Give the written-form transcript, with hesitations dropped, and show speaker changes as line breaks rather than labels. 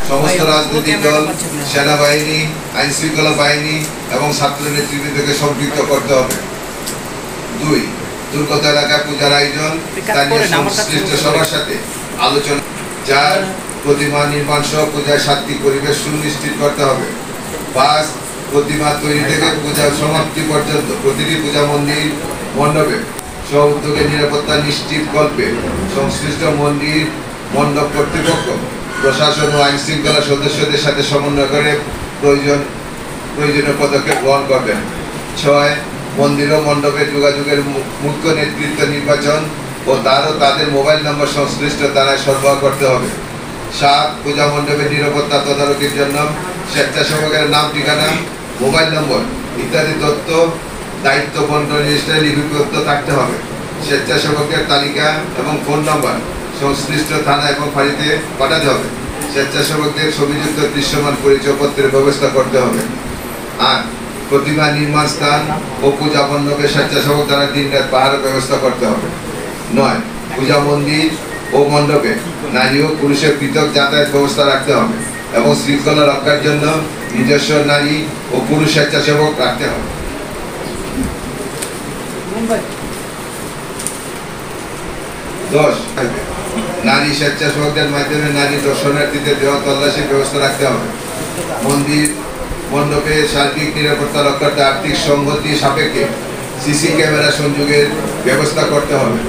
সমস্ত রাজনৈতিক দল, সেনাবাহিনী, আইন শৃঙ্খলা বাহিনী এবং ছাত্র নেতৃত্বকে সম্পৃক্ত করতে হবে। 2. দুর্গত এলাকায় পূজার আয়োজন স্থানীয় সংশ্লিষ্ট সবার সাথে আলোচনা। 4. প্রতিমা নির্মাণ সহ পূজায় সাত্ত্বিক পরিবেশ সুনিশ্চিত করতে হবে। 5. প্রতিমা তৈরি থেকে পূজা সমাপ্তি পর্যন্ত প্রতিটি পূজা মন্দির মণ্ডপে স্ব উদ্যোগে নিরাপত্তা নিশ্চিতকল্পে সংশ্লিষ্ট মন্দির মণ্ডপ কর্তৃপক্ষ, প্রশাসন ও আইন শৃঙ্খলা সদস্যদের সাথে সমন্বয় করে প্রয়োজনীয় পদক্ষেপ গ্রহণ করবেন। 6. মন্দির ও মণ্ডপে যোগাযোগের মুখ্য নেতৃত্ব নির্বাচন ও তাদের মোবাইল নম্বর সংশ্লিষ্ট থানায় সরবরাহ করতে হবে। 7. পূজা মণ্ডপের নিরাপত্তা তদারকির জন্য স্বেচ্ছাসেবকের নাম, ঠিকানা, মোবাইল নম্বর ইত্যাদি তথ্য দায়িত্ব বন্টন রেজিস্টারে লিপিবদ্ধ থাকতে হবে। স্বেচ্ছাসেবকের তালিকা এবং ফোন নম্বর সংশ্লিষ্ট থানা এবং ফাঁড়িতে পাঠাতে হবে। স্বেচ্ছাসেবকদের ছবিযুক্ত দৃশ্যমান পরিচয়পত্রের ব্যবস্থা করতে হবে। 8. প্রতিমা নির্মাণ স্থান ও পূজা মণ্ডপে স্বেচ্ছাসেবক দ্বারা দিনরাত পাহারার ব্যবস্থা করতে হবে। 9. পূজা মন্দির ও মণ্ডপে নারী ও পুরুষের পৃথক যাতায়াত ব্যবস্থা রাখতে হবে এবং শৃঙ্খলা রক্ষার জন্য নিজস্ব নারী ও পুরুষ স্বেচ্ছাসেবক রাখতে হবে। 10. নারী স্বেচ্ছাসেবকদের মাধ্যমে নারী দর্শনার্থীদের দেহ তল্লাশির ব্যবস্থা রাখতে হবে। মন্দির মণ্ডপে সার্বিক নিরাপত্তা রক্ষার্থে আর্থিক সংহতি সাপেক্ষে সিসি ক্যামেরা সংযোগের ব্যবস্থা করতে হবে।